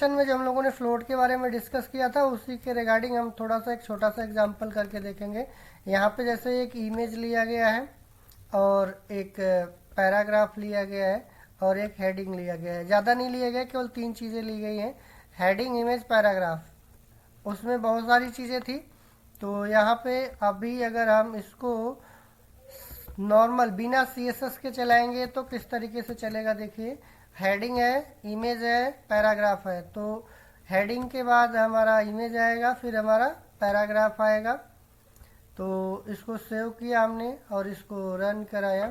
Session में जो हम लोगों ने फ्लोट के बारे में डिस्कस किया था उसी के रिगार्डिंग हम थोड़ा सा एक छोटा सा एग्जांपल करके देखेंगे। यहाँ पे जैसे एक इमेज लिया गया है और एक पैराग्राफ लिया गया है और एक हेडिंग लिया गया है। ज़्यादा नहीं लिया गया, केवल 3 चीज़ें ली गई हैं, हेडिंग, इमेज, पैराग्राफ। उसमें बहुत सारी चीज़ें थी। तो यहाँ पे अभी अगर हम इसको नॉर्मल बिना CSS के चलाएंगे तो किस तरीके से चलेगा, देखिए। हेडिंग है, इमेज है, पैराग्राफ है। तो हेडिंग के बाद हमारा इमेज आएगा, फिर हमारा पैराग्राफ आएगा। तो इसको सेव किया हमने और इसको रन कराया।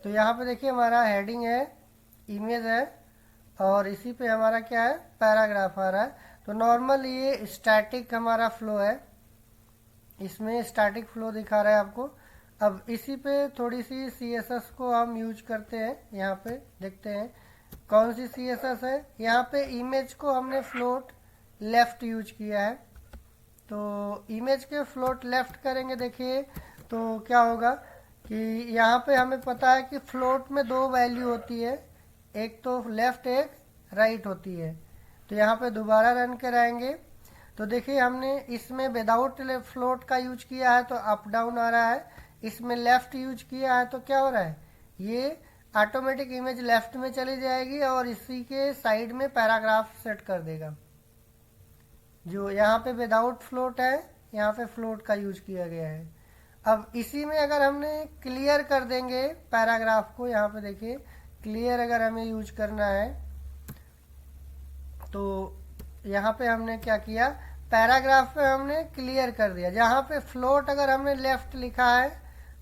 तो यहाँ पे देखिए हमारा हेडिंग है, इमेज है और इसी पे हमारा क्या है, पैराग्राफ आ रहा है। तो नॉर्मल ये स्टैटिक हमारा फ्लो है, इसमें स्टैटिक फ्लो दिखा रहा है आपको। अब इसी पे थोड़ी सी CSS को हम यूज करते हैं। यहाँ पे देखते हैं कौन सी CSS है। यहाँ पे इमेज को हमने फ्लोट लेफ्ट यूज किया है। तो इमेज के फ्लोट लेफ्ट करेंगे, देखिए तो क्या होगा कि यहाँ पे हमें पता है कि फ्लोट में 2 वैल्यू होती है, एक तो लेफ्ट एक राइट होती है। तो यहाँ पे दोबारा रन कराएंगे तो देखिए हमने इसमें विदाउट फ्लोट का यूज किया है तो अप डाउन आ रहा है, इसमें लेफ्ट यूज किया है तो क्या हो रहा है, ये ऑटोमेटिक इमेज लेफ्ट में चली जाएगी और इसी के साइड में पैराग्राफ सेट कर देगा। जो यहाँ पे विदाउट फ्लोट है, यहाँ पे फ्लोट का यूज किया गया है। अब इसी में अगर हमने क्लियर कर देंगे पैराग्राफ को, यहाँ पे देखिए क्लियर अगर हमें यूज करना है तो यहाँ पे हमने क्या किया, पैराग्राफ पे हमने क्लियर कर दिया। जहाँ पे फ्लोट अगर हमने लेफ्ट लिखा है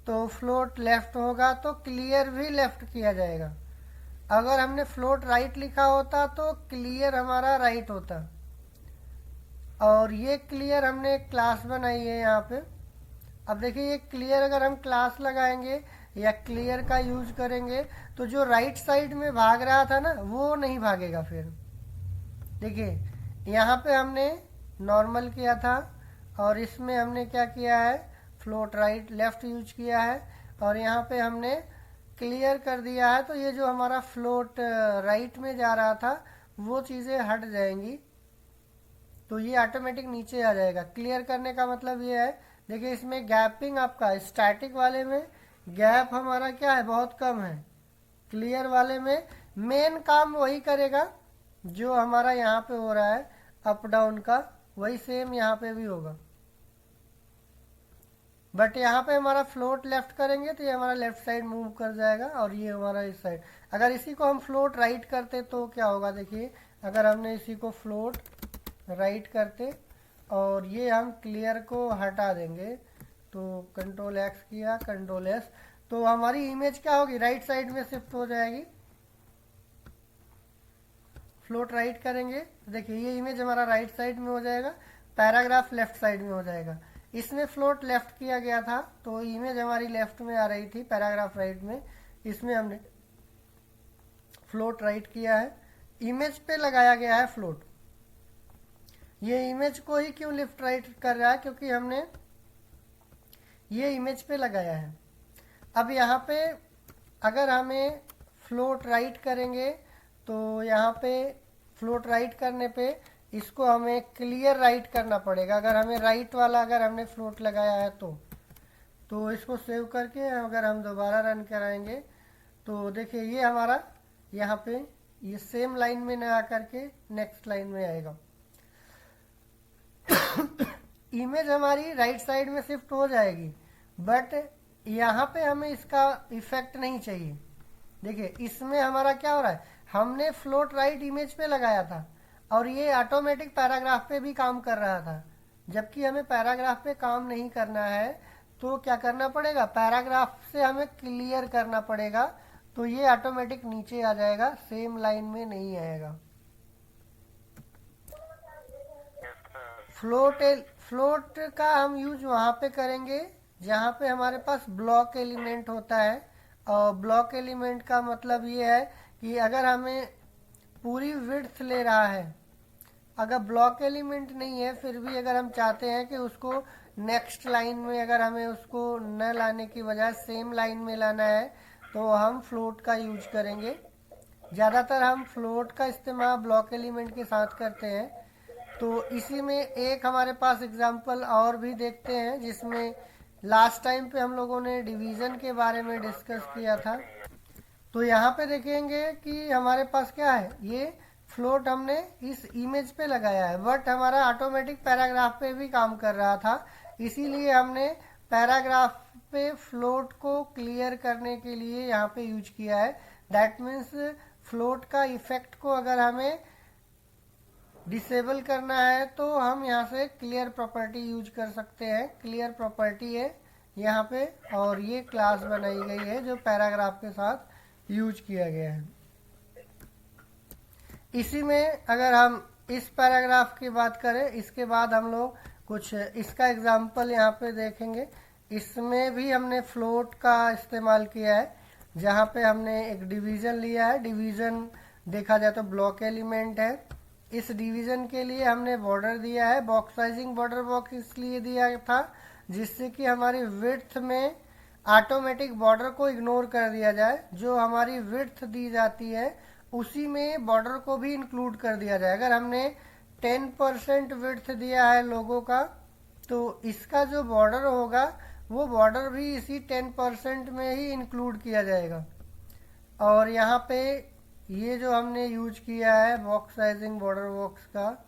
तो फ्लोट लेफ्ट होगा, तो क्लियर भी लेफ्ट किया जाएगा। अगर हमने फ्लोट राइट लिखा होता तो क्लियर हमारा राइट होता। और ये क्लियर हमने एक क्लास बनाई है यहाँ पे। अब देखिए ये क्लियर अगर हम क्लास लगाएंगे या क्लियर का यूज करेंगे तो जो राइट साइड में भाग रहा था ना वो नहीं भागेगा। फिर देखिए यहाँ पे हमने नॉर्मल किया था और इसमें हमने क्या किया है, फ्लोट राइट लेफ्ट यूज किया है और यहाँ पे हमने क्लियर कर दिया है। तो ये जो हमारा फ्लोट राइट में जा रहा था वो चीज़ें हट जाएंगी, तो ये ऑटोमेटिक नीचे आ जाएगा। क्लियर करने का मतलब ये है, देखिए इसमें गैपिंग आपका स्टैटिक वाले में गैप हमारा क्या है, बहुत कम है। क्लियर वाले में मेन काम वही करेगा जो हमारा यहाँ पे हो रहा है अप डाउन का, वही सेम यहाँ पे भी होगा। बट यहाँ पे हमारा फ्लोट लेफ्ट करेंगे तो ये हमारा लेफ्ट साइड मूव कर जाएगा और ये हमारा इस साइड। अगर इसी को हम फ्लोट राइट करते तो क्या होगा, देखिए अगर हमने इसी को फ्लोट राइट करते और ये हम क्लियर को हटा देंगे तो कंट्रोल X किया, कंट्रोल S, तो हमारी इमेज क्या होगी, राइट साइड में शिफ्ट हो जाएगी। फ्लोट राइट करेंगे तो देखिए ये इमेज हमारा राइट साइड में हो जाएगा, पैराग्राफ लेफ्ट साइड में हो जाएगा। इसमें फ्लोट लेफ्ट किया गया था तो इमेज हमारी लेफ्ट में आ रही थी, पैराग्राफ राइट में। इसमें हमने फ्लोट राइट किया है, इमेज पे लगाया गया है फ्लोट। ये इमेज को ही क्यों लेफ्ट राइट कर रहा है, क्योंकि हमने ये इमेज पे लगाया है। अब यहाँ पे अगर हमें फ्लोट राइट करेंगे तो यहाँ पे फ्लोट राइट करने पे इसको हमें क्लियर राइट करना पड़ेगा। अगर हमें राइट वाला अगर हमने फ्लोट लगाया है तो इसको सेव करके अगर हम दोबारा रन कराएंगे तो देखिए ये हमारा यहाँ पे ये सेम लाइन में ना आकर के नेक्स्ट लाइन में आएगा। इमेज हमारी राइट साइड में शिफ्ट हो जाएगी, बट यहाँ पे हमें इसका इफेक्ट नहीं चाहिए। देखिए इसमें हमारा क्या हो रहा है, हमने फ्लोट राइट इमेज पे लगाया था और ये ऑटोमेटिक पैराग्राफ पे भी काम कर रहा था, जबकि हमें पैराग्राफ पे काम नहीं करना है। तो क्या करना पड़ेगा, पैराग्राफ से हमें क्लियर करना पड़ेगा, तो ये ऑटोमेटिक नीचे आ जाएगा, सेम लाइन में नहीं आएगा। फ्लोट का हम यूज वहाँ पे करेंगे जहाँ पे हमारे पास ब्लॉक एलिमेंट होता है। और ब्लॉक एलिमेंट का मतलब ये है कि अगर हमें पूरी विड्थ ले रहा है, अगर ब्लॉक एलिमेंट नहीं है फिर भी अगर हम चाहते हैं कि उसको नेक्स्ट लाइन में अगर हमें उसको न लाने की बजाय सेम लाइन में लाना है तो हम फ्लोट का यूज करेंगे। ज़्यादातर हम फ्लोट का इस्तेमाल ब्लॉक एलिमेंट के साथ करते हैं। तो इसी में एक हमारे पास एग्जांपल और भी देखते हैं, जिसमें लास्ट टाइम पे हम लोगों ने डिवीज़न के बारे में डिस्कस किया था। तो यहाँ पे देखेंगे कि हमारे पास क्या है, ये फ्लोट हमने इस इमेज पे लगाया है, बट हमारा ऑटोमेटिक पैराग्राफ पे भी काम कर रहा था, इसीलिए हमने पैराग्राफ पे फ्लोट को क्लियर करने के लिए यहाँ पे यूज किया है। दैट मीन्स फ्लोट का इफेक्ट को अगर हमें डिसेबल करना है तो हम यहाँ से क्लियर प्रॉपर्टी यूज कर सकते हैं। क्लियर प्रॉपर्टी है यहाँ पे, और ये क्लास बनाई गई है जो पैराग्राफ के साथ यूज किया गया है। इसी में अगर हम इस पैराग्राफ की बात करें, इसके बाद हम लोग कुछ इसका एग्जांपल यहाँ पे देखेंगे। इसमें भी हमने फ्लोट का इस्तेमाल किया है, जहाँ पे हमने एक डिवीज़न लिया है। डिवीज़न देखा जाए तो ब्लॉक एलिमेंट है। इस डिवीज़न के लिए हमने बॉर्डर दिया है। बॉक्स साइजिंग बॉर्डर बॉक्स इसलिए दिया था जिससे कि हमारी विड्थ में ऑटोमेटिक बॉर्डर को इग्नोर कर दिया जाए। जो हमारी विड्थ दी जाती है उसी में बॉर्डर को भी इंक्लूड कर दिया जाए। अगर हमने 10% विड्थ दिया है लोगों का, तो इसका जो बॉर्डर होगा वो बॉर्डर भी इसी 10% में ही इंक्लूड किया जाएगा। और यहाँ पे ये जो हमने यूज किया है बॉक्स साइजिंग बॉर्डर बॉक्स का,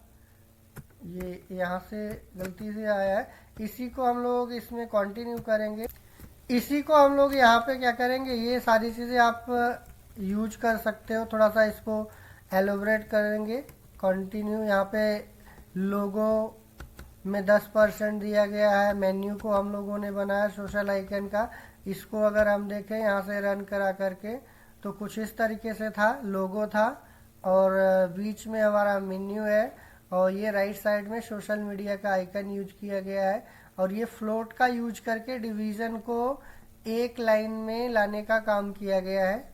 ये यहाँ से गलती से आया है, इसी को हम लोग इसमें कंटिन्यू करेंगे। इसी को हम लोग यहाँ पे क्या करेंगे, ये सारी चीज़ें आप यूज कर सकते हो। थोड़ा सा इसको एलोबरेट करेंगे। कंटिन्यू यहाँ पे लोगो में 10% दिया गया है। मेन्यू को हम लोगों ने बनाया सोशल आइकन का। इसको अगर हम देखें यहाँ से रन करा करके तो कुछ इस तरीके से था, लोगो था और बीच में हमारा मेन्यू है, और ये राइट साइड में सोशल मीडिया का आइकन यूज किया गया है। और ये फ्लोट का यूज करके डिवीज़न को एक लाइन में लाने का काम किया गया है।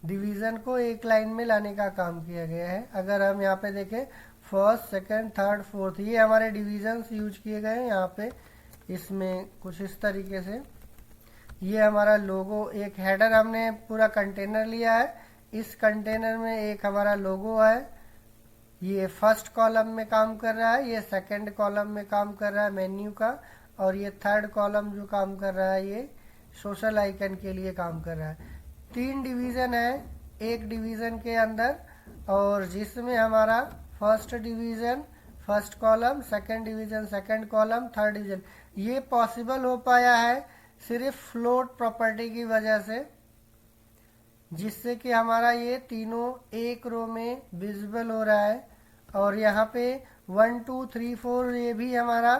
डिवीज़न को एक लाइन में लाने का काम किया गया है। अगर हम यहाँ पे देखें फर्स्ट, सेकंड, थर्ड, फोर्थ, ये हमारे डिवीजन्स यूज किए गए हैं यहाँ पे। इसमें कुछ इस तरीके से ये हमारा लोगो, एक हेडर हमने पूरा कंटेनर लिया है। इस कंटेनर में एक हमारा लोगो है, ये फर्स्ट कॉलम में काम कर रहा है, ये सेकंड कॉलम में काम कर रहा है मेन्यू का, और ये थर्ड कॉलम जो काम कर रहा है ये सोशल आइकन के लिए काम कर रहा है। 3 डिवीज़न है एक डिवीज़न के अंदर, और जिसमें हमारा first division first column, second division second column, third division, ये पॉसिबल हो पाया है सिर्फ फ्लोट प्रॉपर्टी की वजह से, जिससे कि हमारा ये तीनों एक रो में विजिबल हो रहा है। और यहाँ पे 1 2 3 4 ये भी हमारा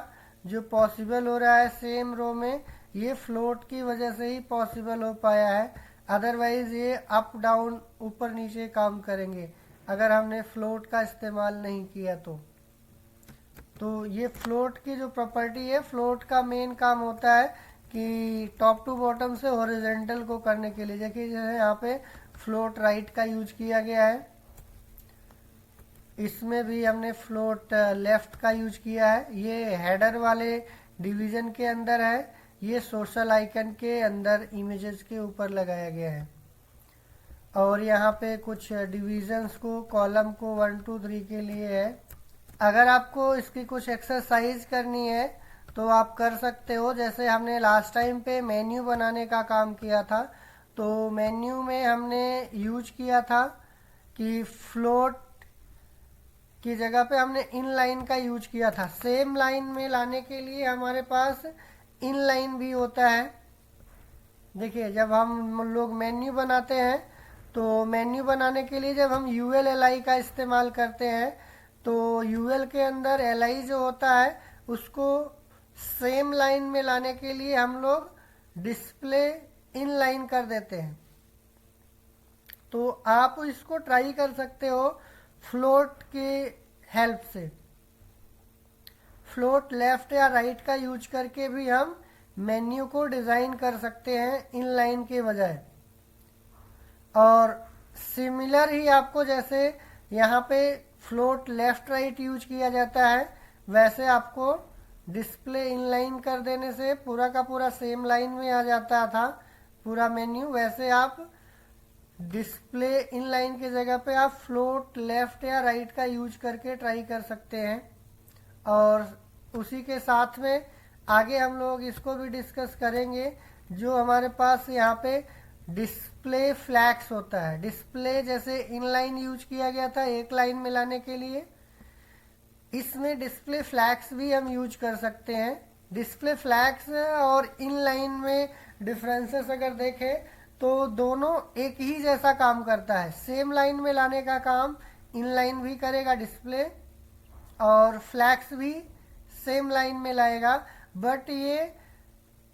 जो पॉसिबल हो रहा है सेम रो में, ये फ्लोट की वजह से ही पॉसिबल हो पाया है। अदरवाइज ये अप डाउन ऊपर नीचे काम करेंगे अगर हमने फ्लोट का इस्तेमाल नहीं किया तो ये फ्लोट की जो प्रॉपर्टी है, फ्लोट का मेन काम होता है कि टॉप टू बॉटम से हॉरिजॉन्टल को करने के लिए। देखिए जैसे यहाँ पे फ्लोट राइट का यूज किया गया है, इसमें भी हमने फ्लोट लेफ्ट का यूज किया है। ये हेडर वाले डिवीजन के अंदर है, ये सोशल आइकन के अंदर इमेजेस के ऊपर लगाया गया है। और यहाँ पे कुछ डिवीजन्स को, कॉलम को 1 2 3 के लिए है। अगर आपको इसकी कुछ एक्सरसाइज करनी है तो आप कर सकते हो। जैसे हमने लास्ट टाइम पे मेन्यू बनाने का काम किया था, तो मेन्यू में हमने यूज किया था कि फ्लोट की जगह पे हमने इन लाइन का यूज किया था। सेम लाइन में लाने के लिए हमारे पास इन लाइन भी होता है। देखिए जब हम लोग मेन्यू बनाते हैं तो मेन्यू बनाने के लिए जब हम ULLI का इस्तेमाल करते हैं तो UL के अंदर LI जो होता है उसको सेम लाइन में लाने के लिए हम लोग डिस्प्ले इन लाइन कर देते हैं। तो आप इसको ट्राई कर सकते हो फ्लोट के हेल्प से। फ्लोट लेफ्ट या राइट का यूज करके भी हम मेन्यू को डिज़ाइन कर सकते हैं इन लाइन के बजाय। और सिमिलर ही आपको जैसे यहाँ पे फ्लोट लेफ्ट राइट यूज किया जाता है, वैसे आपको डिस्प्ले इन लाइन कर देने से पूरा का पूरा सेम लाइन में आ जाता था पूरा मेन्यू। वैसे आप डिस्प्ले इनलाइन की जगह पे आप फ्लोट लेफ्ट या राइट का यूज करके ट्राई कर सकते हैं। और उसी के साथ में आगे हम लोग इसको भी डिस्कस करेंगे, जो हमारे पास यहाँ पे डिस्प्ले फ्लैग्स होता है। डिस्प्ले जैसे इनलाइन यूज किया गया था एक लाइन में लाने के लिए, इसमें डिस्प्ले फ्लैग्स भी हम यूज कर सकते हैं। डिस्प्ले फ्लैग्स और इनलाइन में डिफरेंसेस अगर देखें तो दोनों एक ही जैसा काम करता है। सेम लाइन में लाने का काम इनलाइन भी करेगा डिस्प्ले, और फ्लैग्स भी सेम लाइन में लाएगा, बट ये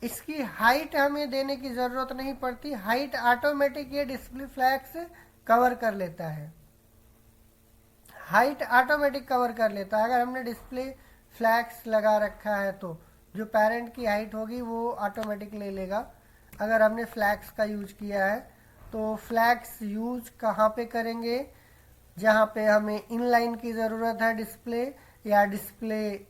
इसकी हाइट हमें देने की जरूरत नहीं पड़ती। हाइट ऑटोमेटिक ये डिस्प्ले फ्लैग्स कवर कर लेता है, हाइट ऑटोमेटिक कवर कर लेता है। अगर हमने डिस्प्ले फ्लैग्स लगा रखा है तो जो पेरेंट की हाइट होगी वो ऑटोमेटिक ले लेगा। अगर हमने फ्लैग्स का यूज किया है तो फ्लैग्स यूज कहाँ पे करेंगे, जहाँ पे हमें इनलाइन की ज़रूरत है डिस्प्ले, या डिस्प्ले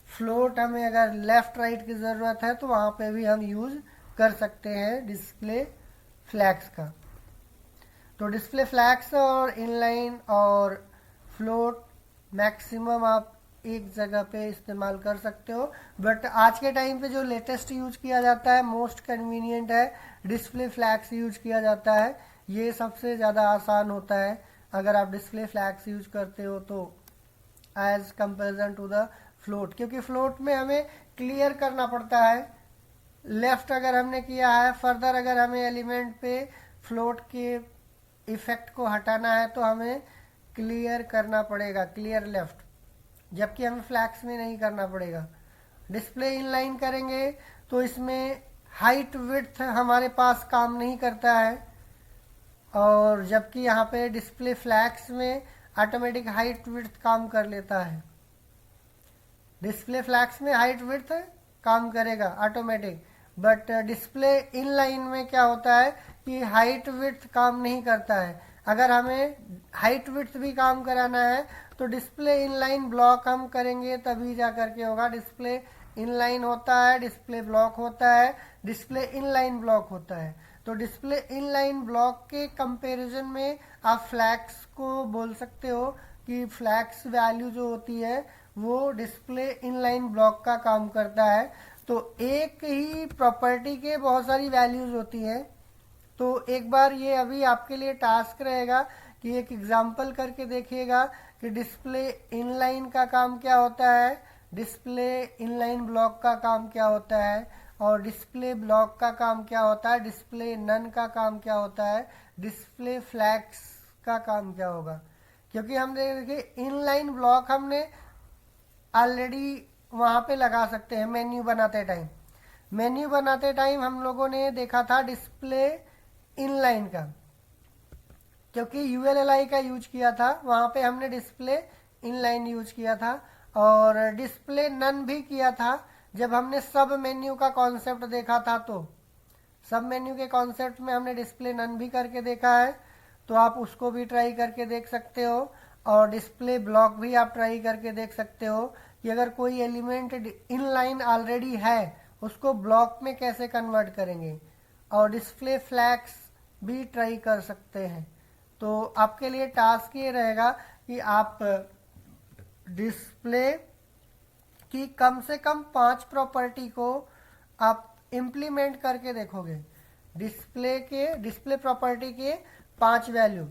फ्लोट हमें अगर लेफ्ट राइट की ज़रूरत है तो वहाँ पे भी हम यूज कर सकते हैं डिस्प्ले फ्लैग्स का। तो डिस्प्ले फ्लैग्स और इनलाइन और फ्लोट मैक्सिमम आप एक जगह पे इस्तेमाल कर सकते हो, बट आज के टाइम पे जो लेटेस्ट यूज किया जाता है, मोस्ट कन्वीनियंट है, डिस्प्ले फ्लैग्स यूज किया जाता है। ये सबसे ज़्यादा आसान होता है अगर आप डिस्प्ले फ्लैग्स यूज करते हो तो, as comparison to the float, क्योंकि फ्लोट में हमें क्लियर करना पड़ता है। लेफ्ट अगर हमने किया है, फर्दर अगर हमें एलिमेंट पे फ्लोट के इफेक्ट को हटाना है तो हमें क्लियर करना पड़ेगा, क्लियर लेफ्ट, जबकि हमें फ्लैग्स में नहीं करना पड़ेगा। डिस्प्ले इनलाइन करेंगे तो इसमें हाइट विड्थ हमारे पास काम नहीं करता है, और जबकि यहाँ पे डिस्प्ले फ्लैग्स में ऑटोमेटिक हाइट विड्थ काम कर लेता है। डिस्प्ले फ्लैग्स में हाइट विड्थ काम करेगा ऑटोमेटिक, बट डिस्प्ले इनलाइन में क्या होता है कि हाइट विड्थ काम नहीं करता है। अगर हमें हाइट विड्थ भी काम कराना है तो डिस्प्ले इनलाइन ब्लॉक हम करेंगे तभी जा करके होगा। डिस्प्ले इनलाइन होता है, डिस्प्ले ब्लॉक होता है, डिस्प्ले इनलाइन ब्लॉक होता है। तो डिस्प्ले इनलाइन ब्लॉक के कंपैरिजन में आप फ्लैग्स को बोल सकते हो कि फ्लैग्स वैल्यू जो होती है वो डिस्प्ले इनलाइन ब्लॉक का काम करता है। तो एक ही प्रॉपर्टी के बहुत सारी वैल्यूज होती हैं। तो एक बार ये अभी आपके लिए टास्क रहेगा कि एक एग्जांपल करके देखिएगा कि डिस्प्ले इनलाइन का काम क्या होता है, डिस्प्ले इनलाइन ब्लॉक का काम क्या होता है, और डिस्प्ले ब्लॉक का काम क्या होता है, डिस्प्ले नन का काम क्या होता है, डिस्प्ले फ्लैग्स का काम क्या होगा। क्योंकि हम देखिए इनलाइन ब्लॉक हमने ऑलरेडी वहाँ पे लगा सकते हैं मेन्यू बनाते टाइम। मेन्यू बनाते टाइम हम लोगों ने देखा था डिस्प्ले इनलाइन का, क्योंकि ULLI का यूज किया था, वहाँ पे हमने डिस्प्ले इनलाइन यूज किया था। और डिस्प्ले नन भी किया था जब हमने सब मेन्यू का कॉन्सेप्ट देखा था। तो सब मेन्यू के कॉन्सेप्ट में हमने डिस्प्ले नन भी करके देखा है, तो आप उसको भी ट्राई करके देख सकते हो। और डिस्प्ले ब्लॉक भी आप ट्राई करके देख सकते हो कि अगर कोई एलिमेंट इनलाइन ऑलरेडी है उसको ब्लॉक में कैसे कन्वर्ट करेंगे। और डिस्प्ले फ्लैग्स भी ट्राई कर सकते हैं। तो आपके लिए टास्क ये रहेगा कि आप डिस्प्ले की कम से कम 5 प्रॉपर्टी को आप इम्प्लीमेंट करके देखोगे। डिस्प्ले प्रॉपर्टी के 5 value,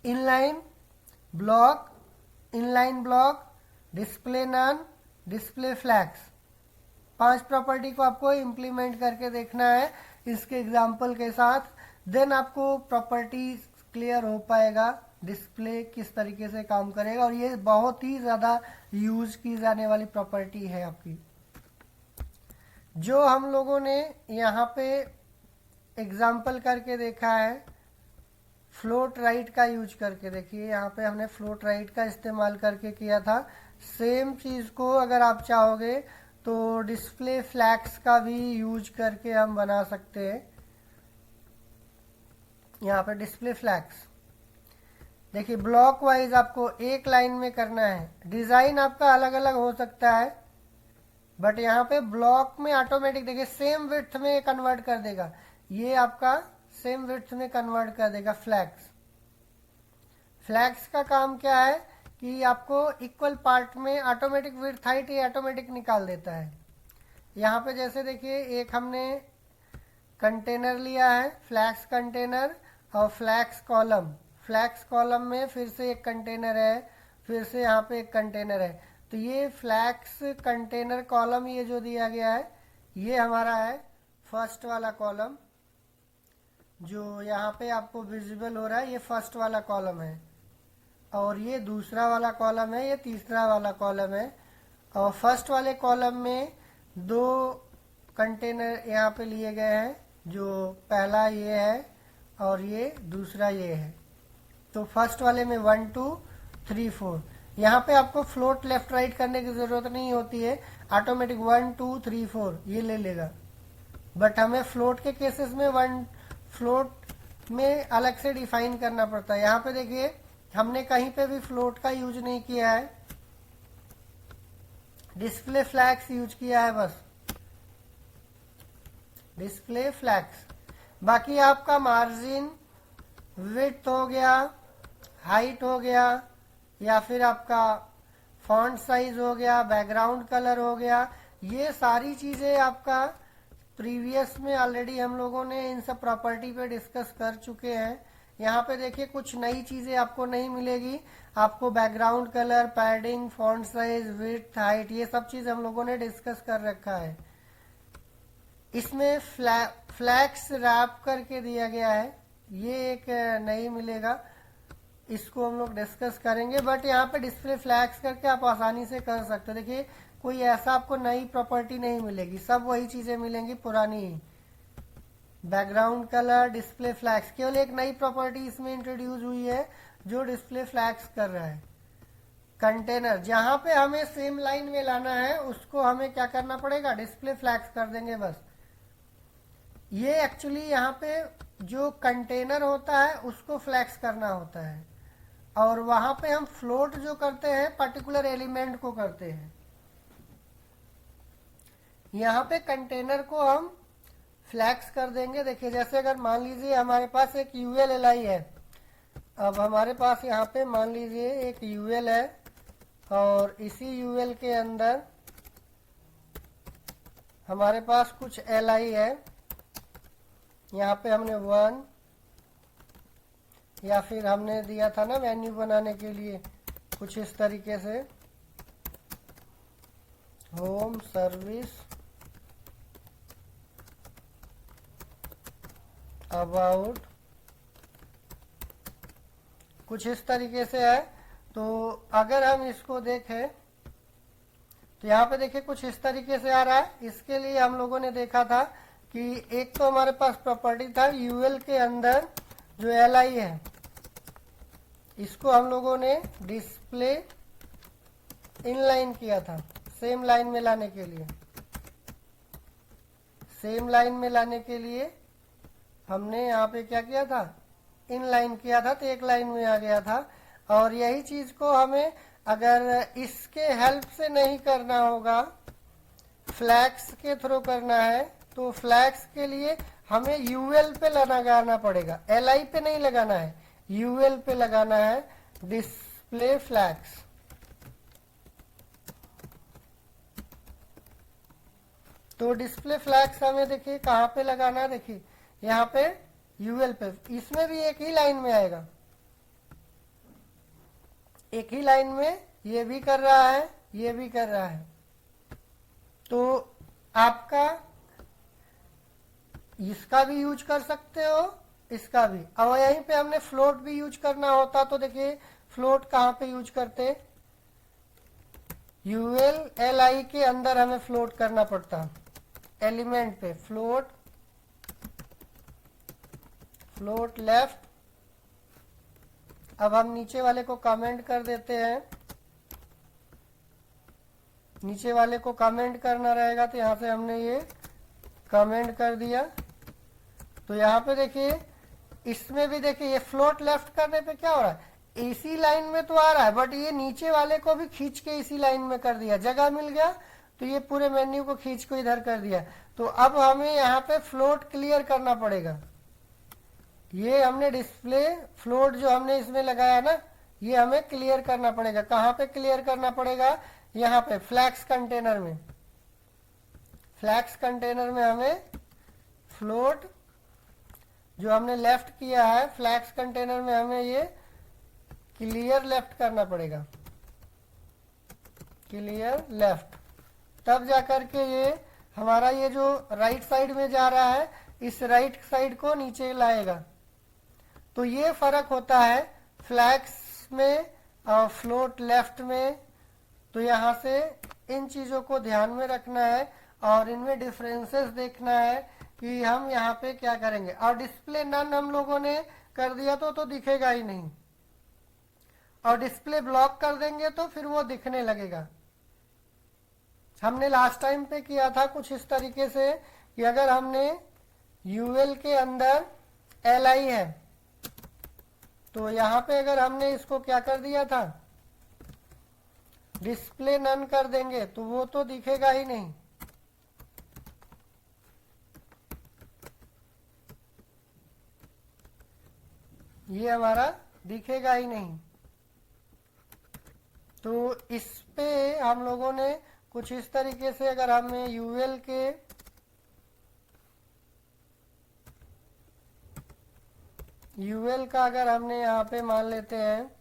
inline block, display none, display flex, 5 property को आपको इम्प्लीमेंट करके देखना है इसके एग्जाम्पल के साथ। देन आपको प्रॉपर्टी क्लियर हो पाएगा डिस्प्ले किस तरीके से काम करेगा। और ये बहुत ही ज़्यादा यूज की जाने वाली प्रॉपर्टी है आपकी। जो हम लोगों ने यहाँ पे एग्जाम्पल करके देखा है फ्लोट राइट का यूज करके, देखिए यहाँ पे हमने फ्लोट राइट का इस्तेमाल करके किया था। सेम चीज़ को अगर आप चाहोगे तो डिस्प्ले फ्लैग्स का भी यूज करके हम बना सकते हैं। यहाँ पे डिस्प्ले फ्लैग्स देखिए ब्लॉक वाइज आपको एक लाइन में करना है। डिज़ाइन आपका अलग अलग हो सकता है, बट यहाँ पे ब्लॉक में ऑटोमेटिक देखिए सेम विड्थ में कन्वर्ट कर देगा। ये आपका सेम विड्थ में कन्वर्ट कर देगा फ्लैग्स। फ्लैग्स का काम क्या है कि आपको इक्वल पार्ट में ऑटोमेटिक विड्थ हाइट ये ऑटोमेटिक निकाल देता है। यहाँ पे जैसे देखिए एक हमने कंटेनर लिया है, फ्लैक्स कंटेनर और फ्लैक्स कॉलम। फ्लैक्स कॉलम में फिर से एक कंटेनर है, फिर से यहाँ पे एक कंटेनर है। तो ये फ्लैक्स कंटेनर कॉलम ये जो दिया गया है ये हमारा है फर्स्ट वाला कॉलम, जो यहाँ पे आपको विजिबल हो रहा है, ये फर्स्ट वाला कॉलम है। और ये दूसरा वाला कॉलम है, ये तीसरा वाला कॉलम है। और फर्स्ट वाले कॉलम में दो कंटेनर यहाँ पे लिए गए हैं, जो पहला ये है और ये दूसरा ये है। तो फर्स्ट वाले में 1 2 3 4। यहाँ पे आपको फ्लोट लेफ्ट राइट करने की जरूरत नहीं होती है, ऑटोमेटिक 1 2 3 4 ये ले लेगा। बट हमें फ्लोट के केसेस में फ्लोट में अलग से डिफाइन करना पड़ता है। यहाँ पे देखिए हमने कहीं पे भी फ्लोट का यूज नहीं किया है, डिस्प्ले फ्लैग्स यूज किया है, बस डिस्प्ले फ्लैग्स। बाकी आपका मार्जिन, विड्थ हो गया, हाइट हो गया, या फिर आपका फॉन्ट साइज हो गया, बैकग्राउंड कलर हो गया, ये सारी चीजें आपका प्रीवियस में ऑलरेडी हम लोगों ने इन सब प्रॉपर्टी पे डिस्कस कर चुके हैं। यहाँ पे देखिए कुछ नई चीजें आपको नहीं मिलेगी। आपको background colour, padding, font size, width, height, ये सब चीज हम लोगों ने डिस्कस कर रखा है। इसमें फ्लैग्स रैप करके दिया गया है, ये एक नहीं मिलेगा, इसको हम लोग डिस्कस करेंगे। बट यहाँ पे डिस्प्ले फ्लैग्स करके आप आसानी से कर सकते हो। देखिए कोई ऐसा आपको नई प्रॉपर्टी नहीं मिलेगी, सब वही चीजें मिलेंगी पुरानी ही। बैकग्राउंड कलर, डिस्प्ले फ्लैग्स, केवल एक नई प्रॉपर्टी इसमें इंट्रोड्यूस हुई है जो डिस्प्ले फ्लैग्स कर रहा है। कंटेनर, जहां पे हमें सेम लाइन में लाना है उसको हमें क्या करना पड़ेगा, डिस्प्ले फ्लैग्स कर देंगे बस। ये एक्चुअली यहाँ पे जो कंटेनर होता है उसको फ्लैक्स करना होता है, और वहां पे हम फ्लोट जो करते हैं पर्टिकुलर एलिमेंट को करते हैं। यहाँ पे कंटेनर को हम फ्लैक्स कर देंगे। देखिए जैसे अगर मान लीजिए हमारे पास एक UL-LI है, अब हमारे पास यहाँ पे मान लीजिए एक UL है और इसी UL के अंदर हमारे पास कुछ LI है। यहाँ पे हमने 1 या फिर हमने दिया था ना मेन्यू बनाने के लिए कुछ इस तरीके से, होम सर्विस, अबाउट, कुछ इस तरीके से है। तो अगर हम इसको देखें तो यहाँ पे देखिए कुछ इस तरीके से आ रहा है। इसके लिए हम लोगों ने देखा था कि एक तो हमारे पास प्रॉपर्टी था UL के अंदर जो LI है, इसको हम लोगों ने डिस्प्ले इनलाइन किया था, सेम लाइन में लाने के लिए। सेम लाइन में लाने के लिए हमने यहाँ पे क्या किया था, इनलाइन किया था, तो एक लाइन में आ गया था। और यही चीज को हमें अगर इसके हेल्प से नहीं करना होगा, फ्लैग्स के थ्रू करना है, तो फ्लैग्स के लिए हमें UL पे लगाना पड़ेगा, LI पे नहीं लगाना है, UL पे लगाना है, डिस्प्ले फ्लैग्स। तो डिस्प्ले फ्लैग्स हमें देखिए कहाँ पे लगाना है, देखिए यहाँ पे UL पे। इसमें भी एक ही लाइन में आएगा, एक ही लाइन में ये भी कर रहा है, ये भी कर रहा है। तो आपका इसका भी यूज कर सकते हो, इसका भी। और यहीं पे हमने फ्लोट भी यूज करना होता, तो देखिए फ्लोट कहाँ पे यूज करते, UL-LI के अंदर हमें फ्लोट करना पड़ता, एलिमेंट पे फ्लोट, फ्लोट लेफ्ट। अब हम नीचे वाले को कमेंट कर देते हैं, नीचे वाले को कमेंट करना रहेगा, तो यहाँ से हमने ये कमेंट कर दिया। तो यहाँ पे देखिए इसमें भी देखिए ये फ्लोट लेफ्ट करने पे क्या हो रहा है, इसी लाइन में तो आ रहा है, बट ये नीचे वाले को भी खींच के इसी लाइन में कर दिया, जगह मिल गया तो ये पूरे मेन्यू को खींच को इधर कर दिया। तो अब हमें यहाँ पे फ्लोट क्लियर करना पड़ेगा, ये हमने डिस्प्ले फ्लोट जो हमने इसमें लगाया ना, ये हमें क्लियर करना पड़ेगा। कहाँ पे क्लियर करना पड़ेगा? यहाँ पे फ्लैक्स कंटेनर में। फ्लैक्स कंटेनर में हमें फ्लोट जो हमने लेफ्ट किया है, फ्लैक्स कंटेनर में हमें ये क्लियर लेफ्ट करना पड़ेगा, क्लियर लेफ्ट। तब जाकर के ये हमारा ये जो राइट साइड में जा रहा है, इस राइट साइड को नीचे लाएगा। तो ये फर्क होता है फ्लैक्स में और फ्लोट लेफ्ट में। तो यहाँ से इन चीजों को ध्यान में रखना है और इनमें डिफरेंसेस देखना है कि हम यहाँ पे क्या करेंगे। और डिस्प्ले नन हम लोगों ने कर दिया तो दिखेगा ही नहीं, और डिस्प्ले ब्लॉक कर देंगे तो फिर वो दिखने लगेगा। हमने लास्ट टाइम पे किया था कुछ इस तरीके से कि अगर हमने यूएल के अंदर LI है, तो यहाँ पे अगर हमने इसको क्या कर दिया था, डिस्प्ले नन कर देंगे तो वो तो दिखेगा ही नहीं। ये हमारा दिखेगा ही नहीं। तो इस पे हम लोगों ने कुछ इस तरीके से, अगर हमें यूएल के का अगर हमने यहाँ पे मान लेते हैं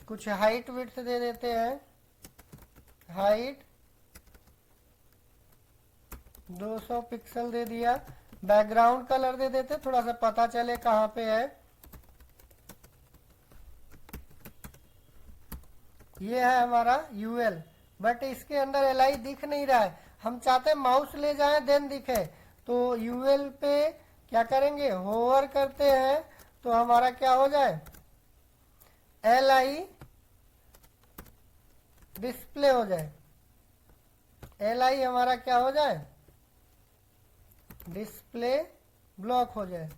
कुछ हाइट विड्थ दे देते हैं, हाइट 200 पिक्सल दे दिया, बैकग्राउंड कलर दे देते थोड़ा सा पता चले कहाँ पे है। ये है हमारा यूएल, बट इसके अंदर LI दिख नहीं रहा है। हम चाहते हैं माउस ले जाएं देन दिखे। तो यूएल पे क्या करेंगे, होवर करते हैं तो हमारा क्या हो जाए, LI डिस्प्ले हो जाए। LI हमारा क्या हो जाए, डिस्प्ले ब्लॉक हो जाए।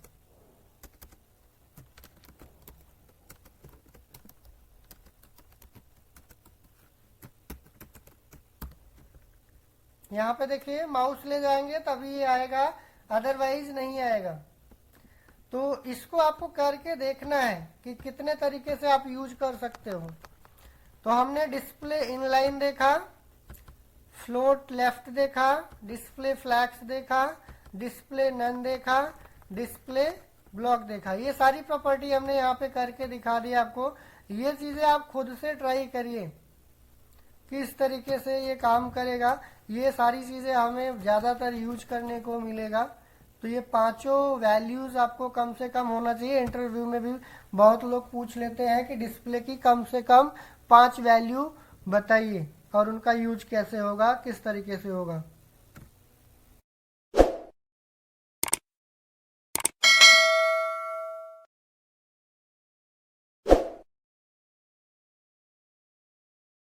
यहाँ पे देखिए माउस ले जाएंगे तभी ये आएगा, अदरवाइज नहीं आएगा। तो इसको आपको करके देखना है कि कितने तरीके से आप यूज कर सकते हो। तो हमने डिस्प्ले इनलाइन देखा, फ्लोट लेफ्ट देखा, डिस्प्ले फ्लैक्स देखा, डिस्प्ले नन देखा, डिस्प्ले ब्लॉक देखा। ये सारी प्रॉपर्टी हमने यहाँ पे करके दिखा दी आपको। ये चीजें आप खुद से ट्राई करिए किस तरीके से ये काम करेगा। ये सारी चीजें हमें ज्यादातर यूज करने को मिलेगा। तो ये पांचों वैल्यूज आपको कम से कम होना चाहिए। इंटरव्यू में भी बहुत लोग पूछ लेते हैं कि डिस्प्ले की कम से कम 5 वैल्यू बताइए और उनका यूज कैसे होगा, किस तरीके से होगा।